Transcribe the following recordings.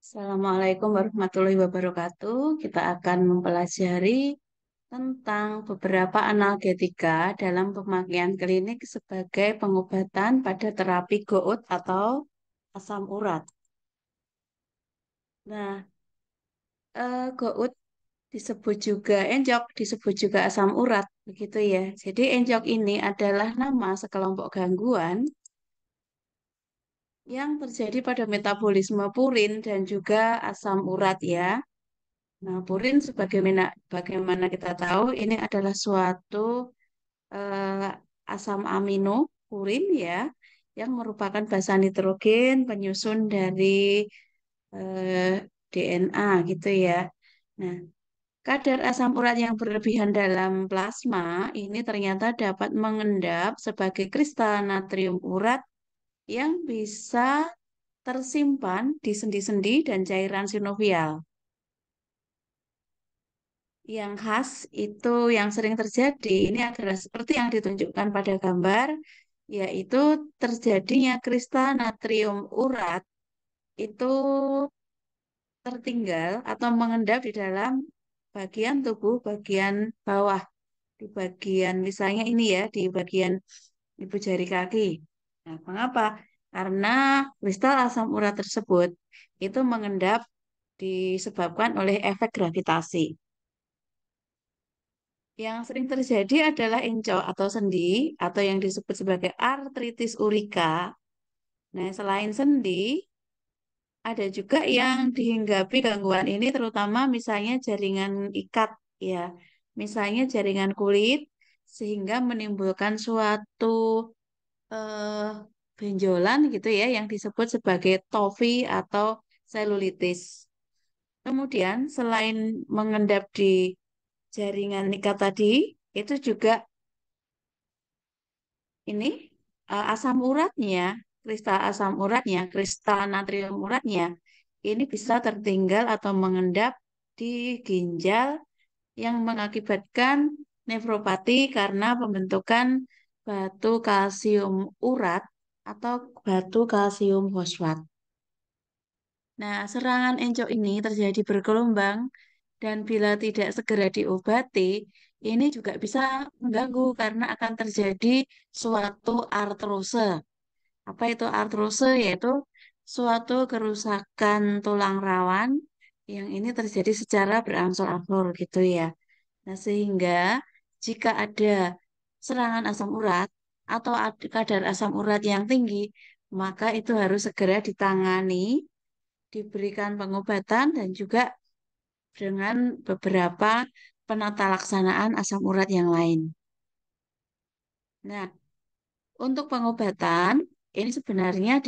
Assalamualaikum warahmatullahi wabarakatuh. Kita akan mempelajari tentang beberapa analgetika dalam pemakaian klinik sebagai pengobatan pada terapi gout atau asam urat. Nah, gout disebut juga enjok, disebut juga asam urat, begitu ya. Jadi enjok ini adalah nama sekelompok gangguan yang terjadi pada metabolisme purin dan juga asam urat ya. Nah, purin bagaimana kita tahu ini adalah suatu eh, asam amino purin ya yang merupakan basa nitrogen penyusun dari DNA gitu ya. Nah, kadar asam urat yang berlebihan dalam plasma ini ternyata dapat mengendap sebagai kristal natrium urat yang bisa tersimpan di sendi-sendi dan cairan sinovial. Yang khas itu yang sering terjadi ini adalah seperti yang ditunjukkan pada gambar, yaitu terjadinya kristal natrium urat itu tertinggal atau mengendap di dalam bagian tubuh bagian bawah, di bagian misalnya ini ya, di bagian ibu jari kaki. Nah, mengapa? Karena kristal asam urat tersebut itu mengendap disebabkan oleh efek gravitasi. Yang sering terjadi adalah encok atau sendi atau yang disebut sebagai artritis urika. Nah, selain sendi, ada juga yang dihinggapi gangguan ini terutama misalnya jaringan ikat ya. Misalnya jaringan kulit sehingga menimbulkan suatu eh, benjolan gitu ya yang disebut sebagai tofi atau selulitis. Kemudian selain mengendap di jaringan ikat tadi, itu juga ini asam uratnya, kristal asam uratnya, kristal natrium uratnya, ini bisa tertinggal atau mengendap di ginjal yang mengakibatkan nefropati karena pembentukan batu kalsium urat atau batu kalsium fosfat. Nah, serangan encok ini terjadi bergelombang dan bila tidak segera diobati, ini juga bisa mengganggu karena akan terjadi suatu artrose. Apa itu artrose? Yaitu suatu kerusakan tulang rawan yang ini terjadi secara berangsur-angsur gitu ya. Nah, sehingga jika ada serangan asam urat atau kadar asam urat yang tinggi, maka itu harus segera ditangani, diberikan pengobatan dan juga dengan beberapa penata laksanaan asam urat yang lain. Nah, untuk pengobatan ini sebenarnya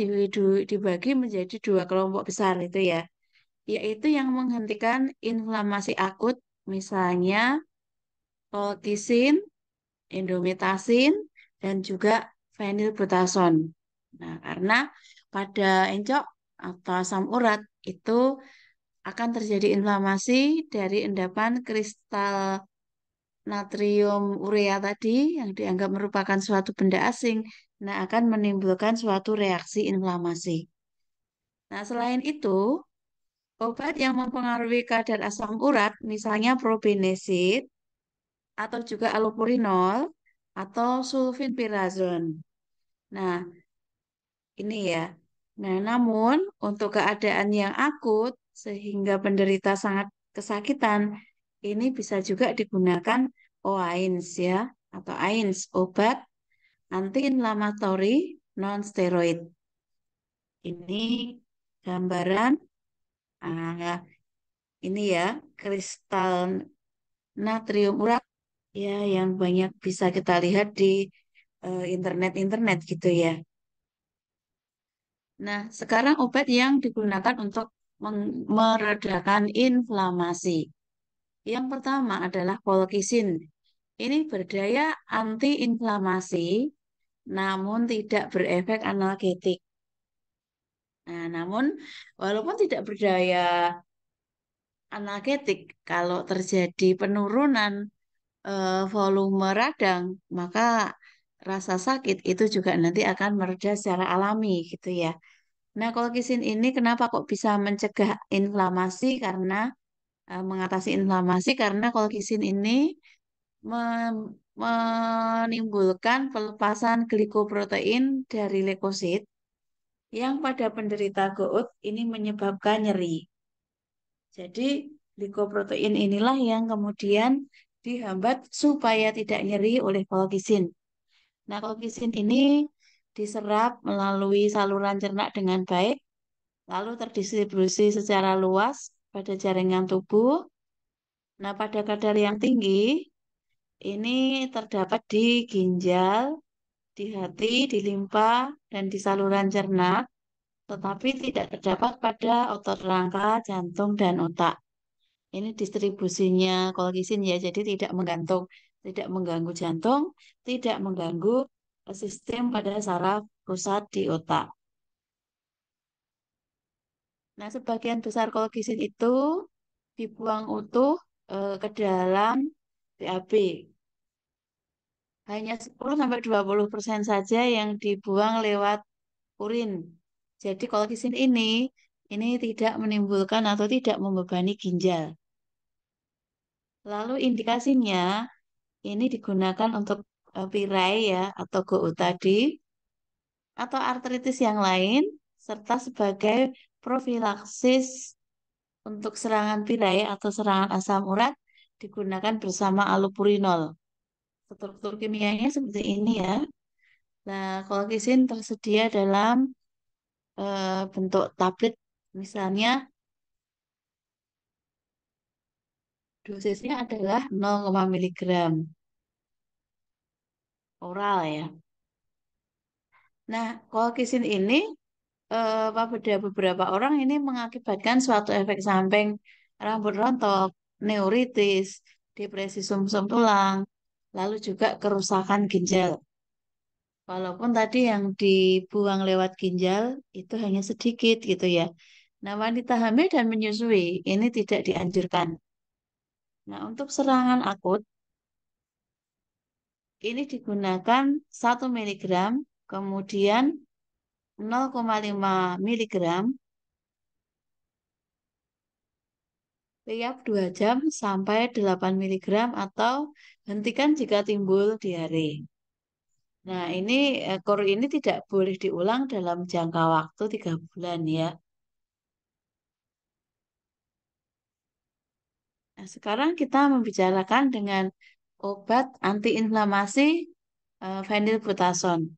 dibagi menjadi dua kelompok besar itu ya, yaitu yang menghentikan inflamasi akut, misalnya colchicine, indomethacin, dan juga phenylbutazone. Nah, karena pada encok atau asam urat itu akan terjadi inflamasi dari endapan kristal natrium urea tadi yang dianggap merupakan suatu benda asing, nah akan menimbulkan suatu reaksi inflamasi. Nah, selain itu, obat yang mempengaruhi kadar asam urat, misalnya probenecid atau juga allopurinol atau sulfenpirazon. Nah, ini ya. Nah, namun untuk keadaan yang akut sehingga penderita sangat kesakitan, ini bisa juga digunakan OAINS ya atau AINS obat anti-inflamatory non-steroid. Ini gambaran ah, ini ya kristal natrium urat ya yang banyak bisa kita lihat di internet-internet gitu ya. Nah, sekarang obat yang digunakan untuk meredakan inflamasi. Yang pertama adalah colchicine. Ini berdaya antiinflamasi, namun tidak berefek analgetik. Nah, namun walaupun tidak berdaya analgetik, kalau terjadi penurunan volume radang, maka rasa sakit itu juga nanti akan mereda secara alami gitu ya. Nah, kolkisin ini kenapa kok bisa mencegah inflamasi? Karena mengatasi inflamasi karena kolkisin ini menimbulkan pelepasan glikoprotein dari leukosit yang pada penderita gout ini menyebabkan nyeri. Jadi, glikoprotein inilah yang kemudian dihambat supaya tidak nyeri oleh kolkisin. Nah, kolkisin ini diserap melalui saluran cerna dengan baik, lalu terdistribusi secara luas pada jaringan tubuh. Nah, pada kadar yang tinggi, ini terdapat di ginjal, di hati, di limpa, dan di saluran cerna, tetapi tidak terdapat pada otot rangka, jantung, dan otak. Ini distribusinya kolkisin ya, jadi tidak menggantung, tidak mengganggu jantung, tidak mengganggu sistem pada saraf pusat di otak. Nah, sebagian besar kolkisin itu dibuang utuh ke dalam BAB. Hanya 10-20% saja yang dibuang lewat urin. Jadi kolkisin ini tidak menimbulkan atau tidak membebani ginjal. Lalu indikasinya ini digunakan untuk pirai ya atau GOUT tadi atau artritis yang lain serta sebagai profilaksis untuk serangan pirai atau serangan asam urat digunakan bersama allopurinol. Struktur kimianya seperti ini ya. Nah, kolkisin tersedia dalam bentuk tablet, misalnya dosisnya adalah 0, miligram oral ya. Nah, kolkisin ini pada beberapa orang ini mengakibatkan suatu efek samping rambut rontok, neuritis, depresi sumsum tulang, lalu juga kerusakan ginjal. Walaupun tadi yang dibuang lewat ginjal itu hanya sedikit gitu ya. Nah, wanita hamil dan menyusui ini tidak dianjurkan. Nah, untuk serangan akut ini digunakan 1 miligram, kemudian 0,5 miligram tiap 2 jam sampai 8 miligram atau hentikan jika timbul diare. Nah, ini kur ini tidak boleh diulang dalam jangka waktu 3 bulan ya. Nah, sekarang kita membicarakan dengan obat antiinflamasi phenylbutazon.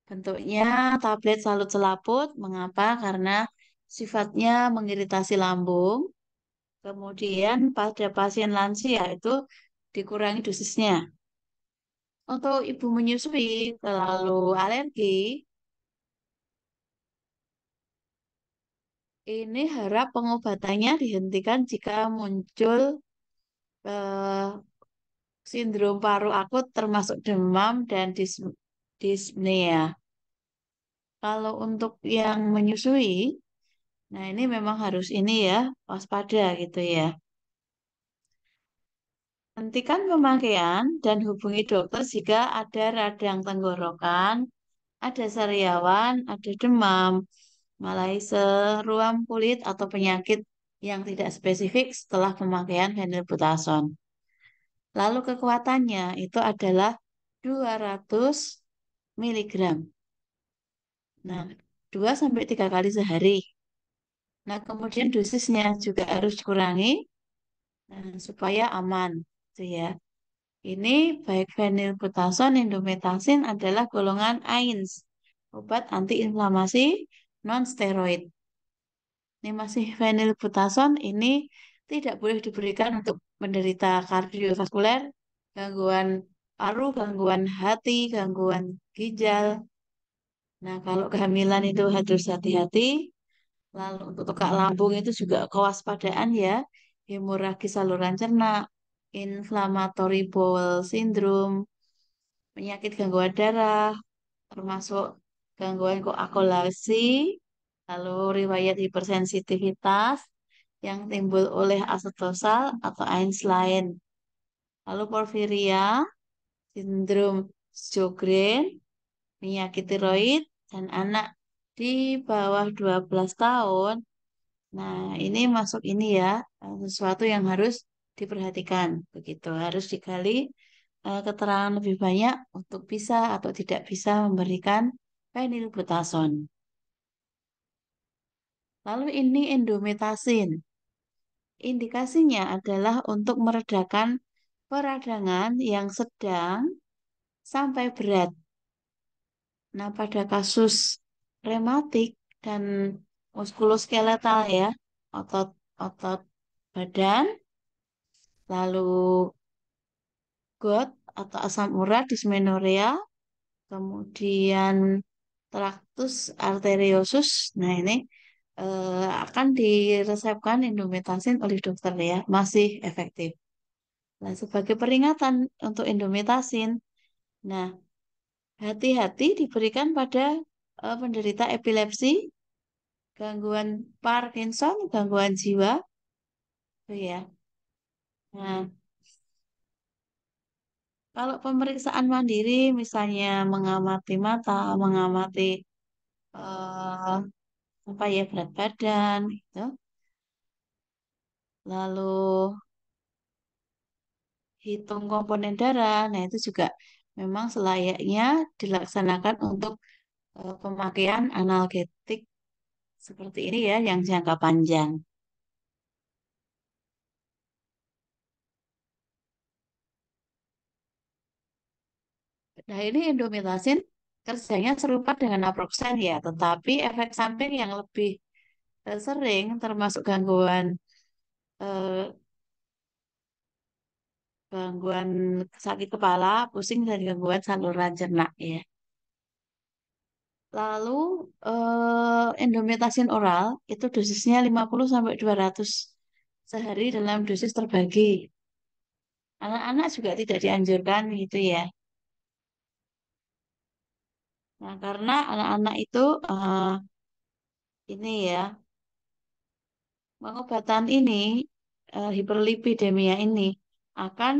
Bentuknya tablet salut selaput. Mengapa? Karena sifatnya mengiritasi lambung. Kemudian pada pasien lansia itu dikurangi dosisnya. Untuk ibu menyusui terlalu alergi, ini harap pengobatannya dihentikan jika muncul eh, sindrom paru akut termasuk demam dan dyspnea. Kalau untuk yang menyusui, nah ini memang harus ini ya, waspada gitu ya. Hentikan pemakaian dan hubungi dokter jika ada radang tenggorokan, ada sariawan, ada demam, malaise, ruam kulit atau penyakit yang tidak spesifik setelah pemakaian phenylbutazon. Lalu kekuatannya itu adalah 200 miligram. Nah, 2 sampai 3 kali sehari. Nah, kemudian dosisnya juga harus dikurangi supaya aman. Gitu ya. Ini baik phenylbutazon, indomethacin adalah golongan AINS, obat antiinflamasi non-steroid. Ini masih phenylbutazon ini tidak boleh diberikan untuk menderita kardiovaskuler, gangguan paru, gangguan hati, gangguan ginjal. Nah, kalau kehamilan itu harus hati-hati. Lalu untuk tekak lambung itu juga kewaspadaan ya. Hemoragi saluran cerna, inflammatory bowel syndrome, penyakit gangguan darah, termasuk gangguan koagulasi, lalu riwayat hipersensitivitas yang timbul oleh asetosal atau AINS lain. Lalu porfiria, sindrom Sjogren, penyakit tiroid, dan anak di bawah 12 tahun. Nah, ini masuk ini ya, sesuatu yang harus diperhatikan. Begitu, harus digali keterangan lebih banyak untuk bisa atau tidak bisa memberikan phenylbutazon. Lalu ini endometasin. Indikasinya adalah untuk meredakan peradangan yang sedang sampai berat. Nah, pada kasus rematik dan muskuloskeletal ya, otot-otot badan, lalu GOT atau asam urat, dysmenorrhea, kemudian traktus arteriosus. Nah, ini akan diresepkan indometasin oleh dokter ya, masih efektif. Nah, sebagai peringatan untuk indometasin, nah hati-hati diberikan pada penderita epilepsi, gangguan Parkinson, gangguan jiwa, itu ya. Nah, kalau pemeriksaan mandiri, misalnya mengamati mata, mengamati eh, apa ya berat badan, gitu. Lalu hitung komponen darah, nah itu juga memang selayaknya dilaksanakan untuk pemakaian analgetik seperti ini ya, yang jangka panjang. Nah, ini indomethacin kerjanya serupa dengan naproxen ya, tetapi efek samping yang lebih sering termasuk eh, gangguan sakit kepala, pusing dan gangguan saluran cerna ya. Lalu endomethacin oral itu dosisnya 50 sampai 200 sehari dalam dosis terbagi. Anak-anak juga tidak dianjurkan gitu ya. Nah, karena anak-anak itu ini ya, pengobatan ini, hiperlipidemia ini akan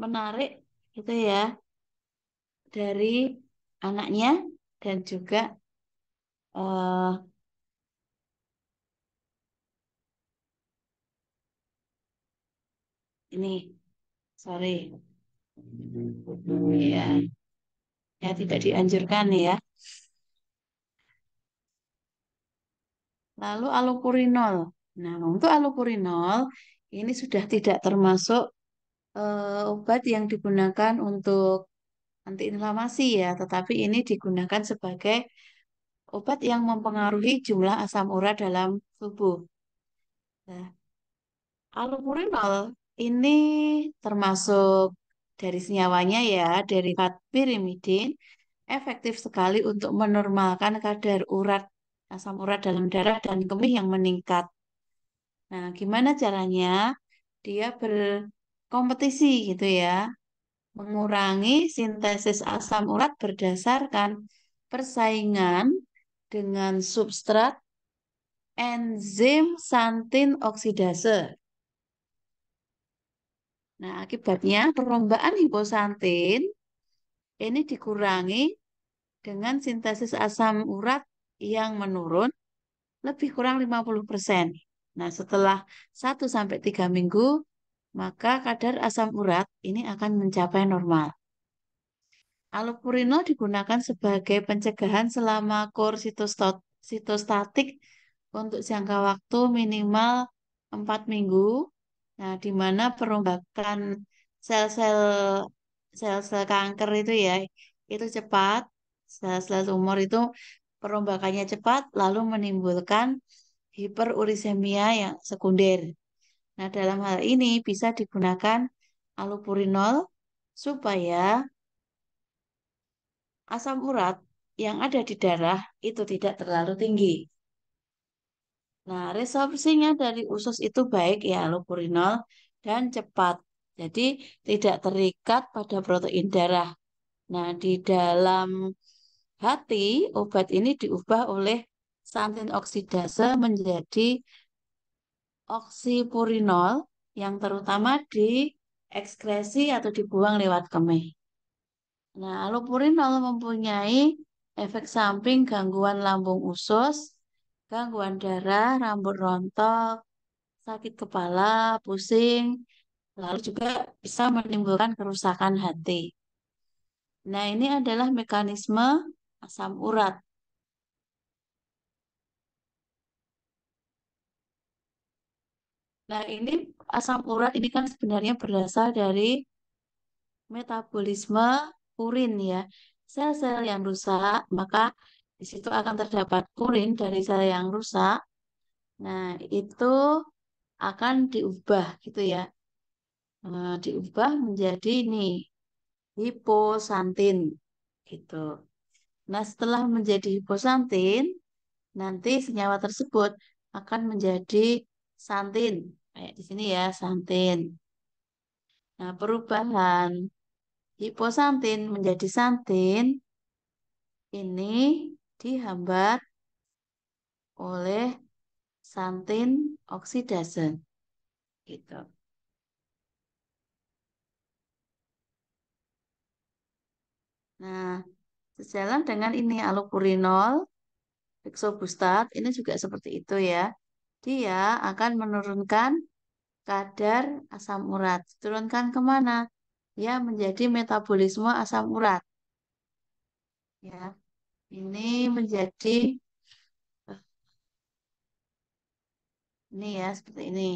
menarik gitu ya dari anaknya dan juga eh, ini, sorry, ya, ya tidak dianjurkan ya. Lalu allopurinol. Nah, untuk allopurinol ini sudah tidak termasuk obat yang digunakan untuk antiinflamasi ya, tetapi ini digunakan sebagai obat yang mempengaruhi jumlah asam urat dalam tubuh. Nah, allopurinol ini termasuk dari senyawanya ya, derivat pirimidin, efektif sekali untuk menormalkan kadar asam urat dalam darah dan kemih yang meningkat. Nah, gimana caranya? Dia berkompetisi gitu ya, mengurangi sintesis asam urat berdasarkan persaingan dengan substrat enzim santin oksidase. Nah, akibatnya perlombaan hiposantin ini dikurangi dengan sintesis asam urat yang menurun lebih kurang 50%. Nah, setelah 1 sampai 3 minggu, maka kadar asam urat ini akan mencapai normal. Allopurinol digunakan sebagai pencegahan selama kur sitostatik untuk jangka waktu minimal 4 minggu. Nah, di mana perombakan sel-sel sel-sel kanker itu ya, itu cepat. Sel-sel tumor itu perombakannya cepat, lalu menimbulkan hiperurisemia yang sekunder. Nah, dalam hal ini bisa digunakan allopurinol supaya asam urat yang ada di darah itu tidak terlalu tinggi. Nah, resorpsinya dari usus itu baik ya, allopurinol dan cepat. Jadi tidak terikat pada protein darah. Nah, di dalam hati obat ini diubah oleh santin oksidase menjadi oksipurinol yang terutama diekskresi atau dibuang lewat kemih. Nah, allopurinol mempunyai Efek samping gangguan lambung usus, gangguan darah, rambut rontok, sakit kepala, pusing, lalu juga bisa menimbulkan kerusakan hati. Nah, ini adalah mekanisme asam urat. Nah, ini asam urat ini kan sebenarnya berasal dari metabolisme urin ya. Sel-sel yang rusak, maka di situ akan terdapat urin dari sel yang rusak. Nah, itu akan diubah gitu ya. Diubah menjadi ini hiposantin gitu. Nah, setelah menjadi hiposantin, nanti senyawa tersebut akan menjadi santin. Kayak di sini ya, santin. Nah, perubahan hiposantin menjadi santin ini dihambat oleh santin oksidase gitu. Nah, sejalan dengan ini allopurinol, fexobustat ini juga seperti itu ya. Dia akan menurunkan kadar asam urat. Turunkan kemana? Ya, menjadi metabolisme asam urat. Ya, ini menjadi ini ya seperti ini.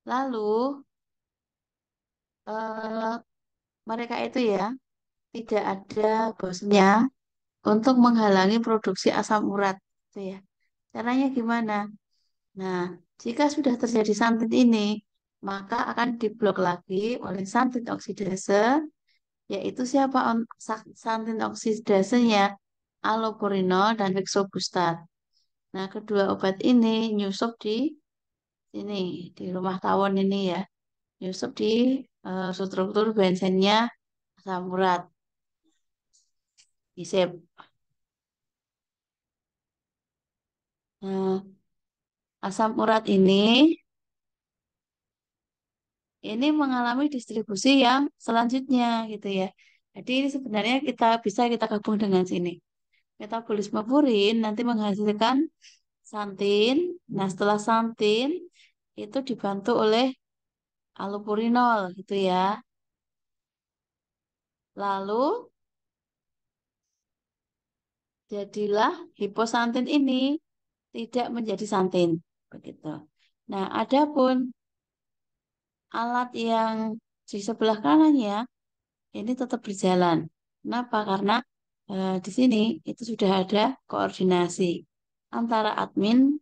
Lalu eh, mereka itu ya tidak ada bosnya untuk menghalangi produksi asam urat. Gitu ya. Caranya gimana? Nah, jika sudah terjadi santin ini, maka akan diblok lagi oleh santin oksidase, yaitu siapa santin oksidasenya? Allopurinol dan fexobustat. Nah, kedua obat ini nyusup di sini, di rumah tawon ini ya, nyusup di struktur bensennya asam urat. Isep. Nah, asam urat ini mengalami distribusi yang selanjutnya gitu ya. Jadi ini sebenarnya kita gabung dengan sini. Metabolisme purin nanti menghasilkan santin. Nah, setelah santin itu dibantu oleh allopurinol gitu ya. Lalu jadilah hiposantin ini tidak menjadi santin begitu. Nah, adapun alat yang di sebelah kanannya ini tetap berjalan. Kenapa? Karena di sini itu sudah ada koordinasi antara admin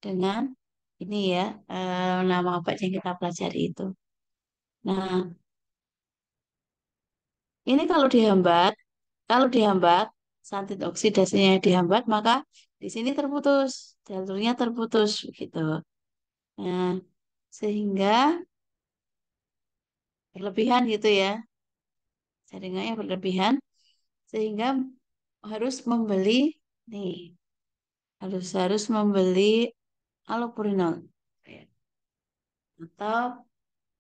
dengan ini ya nama obat yang kita pelajari itu. Nah, ini kalau dihambat, santit oksidasinya dihambat, maka di sini terputus, jalurnya terputus gitu. Nah, sehingga berlebihan gitu ya, jaringannya berlebihan, sehingga harus membeli nih, harus harus membeli allopurinol atau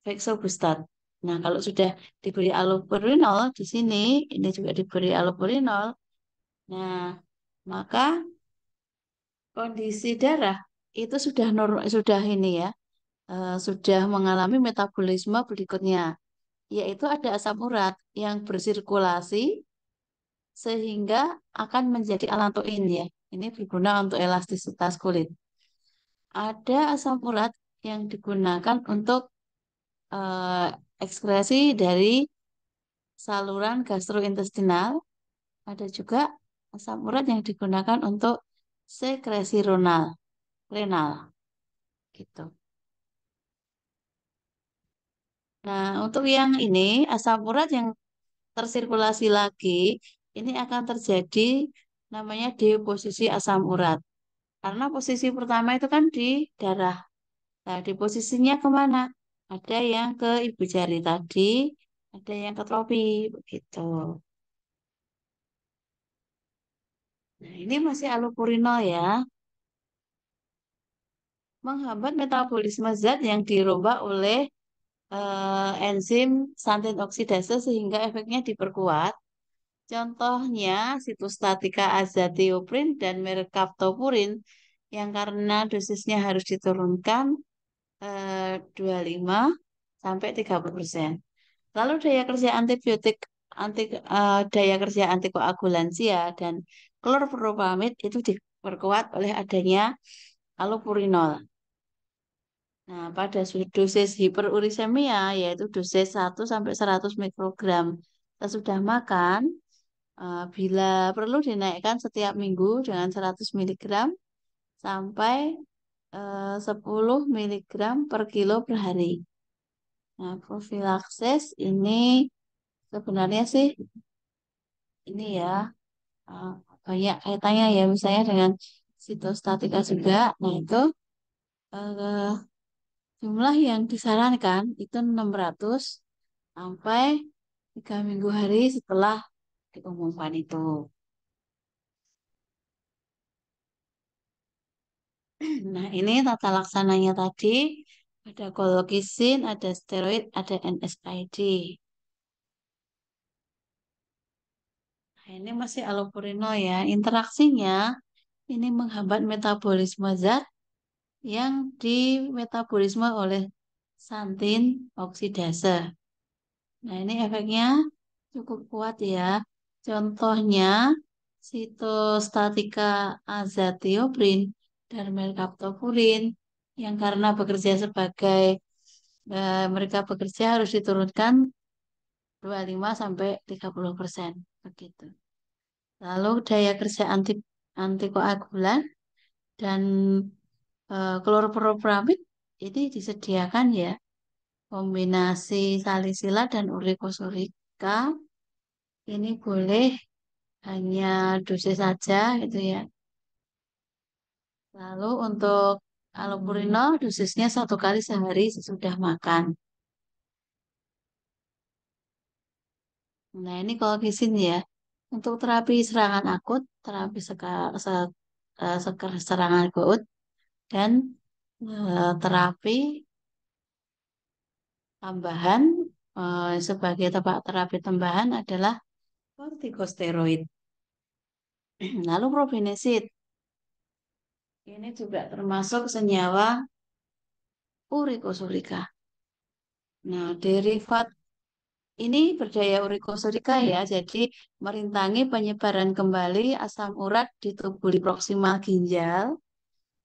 fexobustat. Nah, kalau sudah diberi allopurinol di sini, ini juga diberi allopurinol. Nah, maka kondisi darah itu sudah ini ya, sudah mengalami metabolisme berikutnya, yaitu ada asam urat yang bersirkulasi sehingga akan menjadi allantoin ya. Ini berguna untuk elastisitas kulit. Ada asam urat yang digunakan untuk eh, ekskresi dari saluran gastrointestinal. Ada juga asam urat yang digunakan untuk sekresi renal gitu. Nah, untuk yang ini asam urat yang tersirkulasi lagi, ini akan terjadi namanya deposisi asam urat. Karena posisi pertama itu kan di darah. Nah, deposisinya kemana? Ada yang ke ibu jari tadi, ada yang ke tropi, begitu. Nah, ini masih allopurinol ya, menghambat metabolisme zat yang dirubah oleh enzim santin oksidase sehingga efeknya diperkuat. Contohnya sitostatika azatioprint dan merkaptopurin yang karena dosisnya harus diturunkan 25 sampai 30%. Lalu daya kerja antibiotik daya kerja antikoagulansia dan klorpropamid itu diperkuat oleh adanya allopurinol. Nah, pada dosis hiperurisemia yaitu dosis 1 sampai 100 mikrogram sesudah makan, bila perlu dinaikkan setiap minggu dengan 100 miligram sampai 10 miligram per kilo per hari. Nah, profilaksis ini sebenarnya sih ini ya eh, banyak kaitannya ya misalnya dengan sitostatika juga. Nah, itu eh, jumlah yang disarankan itu 600 sampai 3 minggu hari setelah diumumkan itu. Nah, ini tata laksananya tadi ada kolokisin, ada steroid, ada NSAID. Nah, ini masih allopurinol ya. Interaksinya ini menghambat metabolisme zat yang dimetabolisme oleh santin oksidase. Nah, ini efeknya cukup kuat ya. Contohnya sitostatika azathioprin dan merkaptopurin yang karena bekerja sebagai mereka bekerja harus diturunkan 25 sampai 30% begitu. Lalu daya kerja antikoagulan dan klorpropramid ini disediakan ya kombinasi salicylat dan urikosurika ini boleh hanya dosis saja gitu ya. Lalu untuk allopurinol dosisnya 1 kali sehari sesudah makan. Nah ini kalau di sini ya untuk terapi serangan akut, terapi serangan gout dan terapi tambahan sebagai terapi tambahan adalah kortikosteroid. Lalu probenesid ini juga termasuk senyawa urikosurika. Nah, derivat ini berdaya urikosurika ya, jadi merintangi penyebaran kembali asam urat di tubuli proksimal ginjal.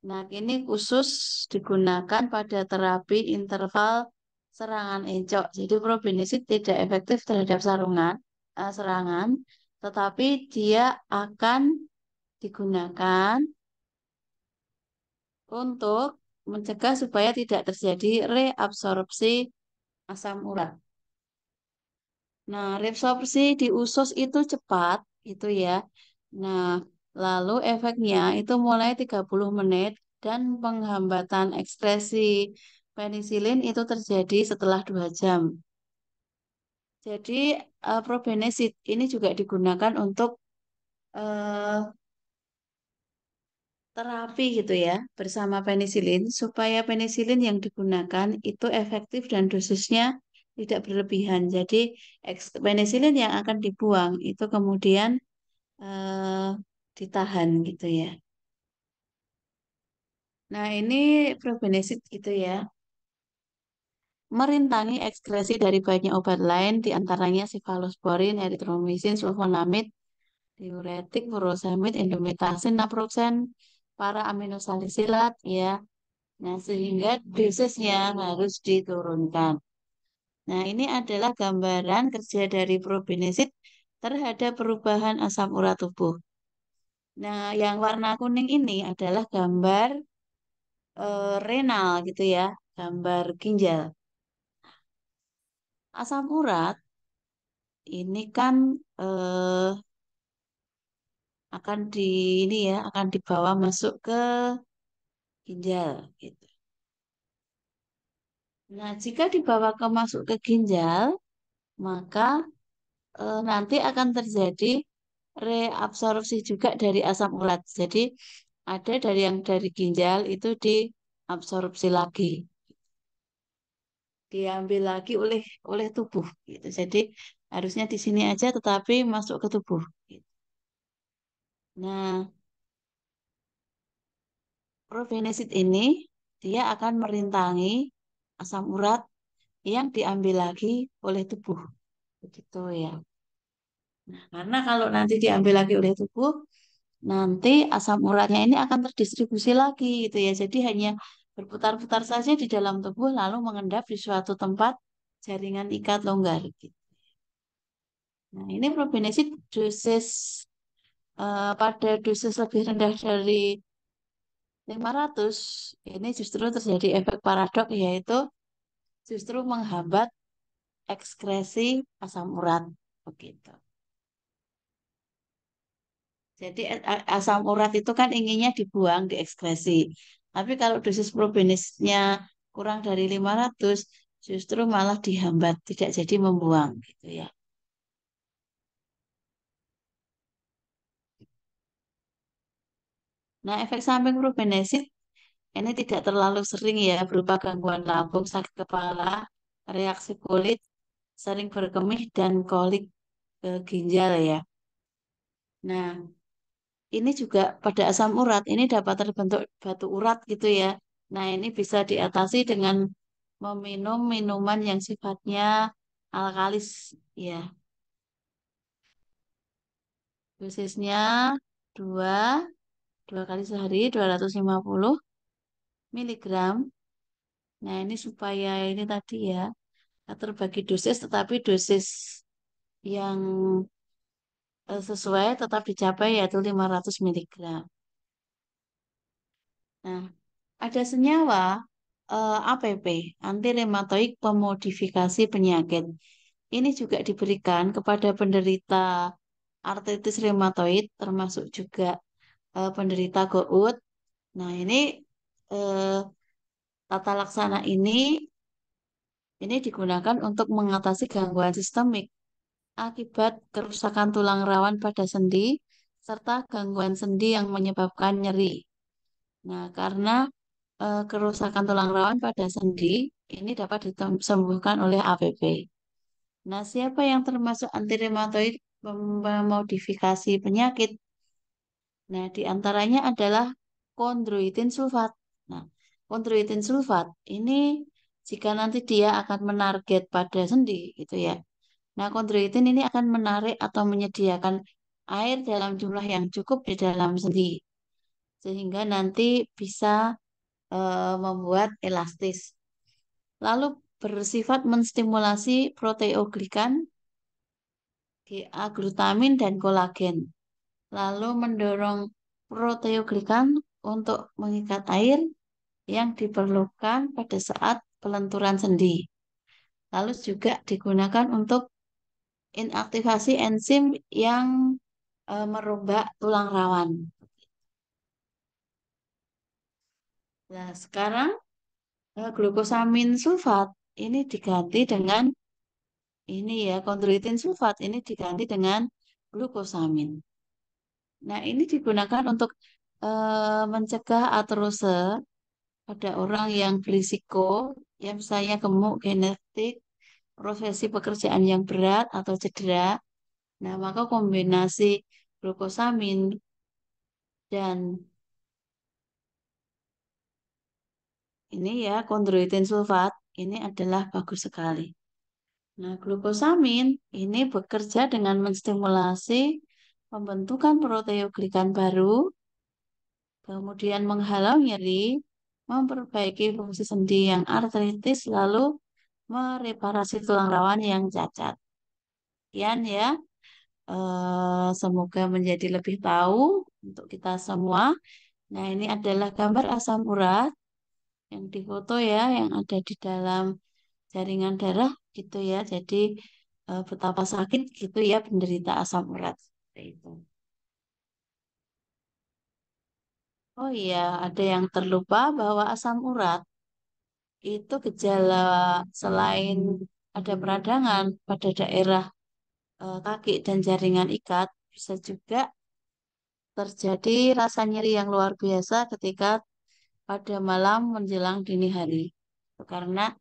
Nah, ini khusus digunakan pada terapi interval serangan encok. Jadi probenesid tidak efektif terhadap serangan, tetapi dia akan digunakan untuk mencegah supaya tidak terjadi reabsorpsi asam urat. Nah, reabsorpsi di usus itu cepat, itu ya. Nah, lalu efeknya itu mulai 30 menit dan penghambatan ekskresi penisilin itu terjadi setelah 2 jam. Jadi, probenesid ini juga digunakan untuk eh, terapi gitu ya bersama penisilin supaya penisilin yang digunakan itu efektif dan dosisnya tidak berlebihan. Jadi penisilin yang akan dibuang itu kemudian eh, ditahan gitu ya. Nah ini probenesid gitu ya merintangi ekskresi dari banyak obat lain diantaranya sefalosporin, eritromisin, sulfonamid, diuretik, furosemid, indometasin, naproxen, para aminosalisilat ya. Nah, sehingga dosisnya harus diturunkan. Nah, ini adalah gambaran kerja dari probenesid terhadap perubahan asam urat tubuh. Nah, yang warna kuning ini adalah gambar renal gitu ya, gambar ginjal. Asam urat ini kan eh, akan ini ya, akan dibawa masuk ke ginjal gitu. Nah, jika dibawa masuk ke ginjal, maka nanti akan terjadi reabsorpsi juga dari asam urat. Jadi ada dari yang dari ginjal itu diabsorpsi lagi, diambil lagi oleh tubuh gitu. Jadi Harusnya di sini aja tetapi masuk ke tubuh. Nah, probenesit ini dia akan merintangi asam urat yang diambil lagi oleh tubuh. Begitu ya. Nah, karena kalau nanti diambil lagi oleh tubuh, nanti asam uratnya ini akan terdistribusi lagi gitu ya. Jadi hanya berputar-putar saja di dalam tubuh lalu mengendap di suatu tempat jaringan ikat longgar gitu. Nah, ini probenesit dosis pada dosis lebih rendah dari 500 ini justru terjadi efek paradok yaitu justru menghambat ekskresi asam urat begitu. Jadi asam urat itu kan inginnya dibuang, diekskresi. Tapi kalau dosis probenisnya kurang dari 500, justru malah dihambat, tidak jadi membuang gitu ya. Nah, efek samping probenesit ini tidak terlalu sering ya, berupa gangguan lambung, sakit kepala, reaksi kulit, sering berkemih, dan kolik ginjal ya. Nah, ini juga pada asam urat ini dapat terbentuk batu urat gitu ya. Nah, ini bisa diatasi dengan meminum minuman yang sifatnya alkalis ya. Dosisnya 2 dua kali sehari 250 miligram. Nah, ini supaya ini tadi ya terbagi dosis tetapi dosis yang sesuai tetap dicapai yaitu 500 miligram. Nah, ada senyawa APP, anti reumatoid pemodifikasi penyakit. Ini juga diberikan kepada penderita artritis reumatoid, termasuk juga penderita gout. Nah, eh, tata laksana ini digunakan untuk mengatasi gangguan sistemik akibat kerusakan tulang rawan pada sendi serta gangguan sendi yang menyebabkan nyeri. Nah, karena kerusakan tulang rawan pada sendi ini dapat disembuhkan oleh APP. Nah, siapa yang termasuk anti reumatoid memodifikasi penyakit? Nah, di antaranya adalah kondroitin sulfat. Nah, kondroitin sulfat ini jika nanti dia akan menarget pada sendi gitu ya. Nah, kondroitin ini akan menarik atau menyediakan air dalam jumlah yang cukup di dalam sendi sehingga nanti bisa membuat elastis. Lalu bersifat menstimulasi proteoglikan, GA, glutamin, dan kolagen. Lalu mendorong proteoglikan untuk mengikat air yang diperlukan pada saat pelenturan sendi. Lalu juga digunakan untuk inaktivasi enzim yang merombak tulang rawan. Nah, sekarang glukosamin sulfat ini diganti dengan ini ya, kondroitin sulfat ini diganti dengan glukosamin. Nah, ini digunakan untuk mencegah artrose pada orang yang berisiko, yang misalnya gemuk, genetik, profesi pekerjaan yang berat atau cedera. Nah, maka kombinasi glukosamin dan ini ya, kondroitin sulfat ini adalah bagus sekali. Nah, glukosamin ini bekerja dengan menstimulasi pembentukan proteoglikan baru, kemudian menghalau nyeri, memperbaiki fungsi sendi yang artritis, lalu mereparasi tulang rawan yang cacat. Sekian ya, semoga menjadi lebih tahu untuk kita semua. Nah, ini adalah gambar asam urat yang difoto ya, yang ada di dalam jaringan darah gitu ya. Jadi betapa sakit gitu ya penderita asam urat seperti itu. Oh iya, ada yang terlupa bahwa asam urat itu gejala selain ada peradangan pada daerah kaki dan jaringan ikat, bisa juga terjadi rasa nyeri yang luar biasa ketika pada malam menjelang dini hari. Karena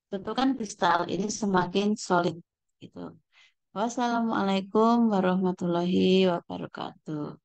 bentukan kristal ini semakin solid gitu. Wassalamualaikum warahmatullahi wabarakatuh.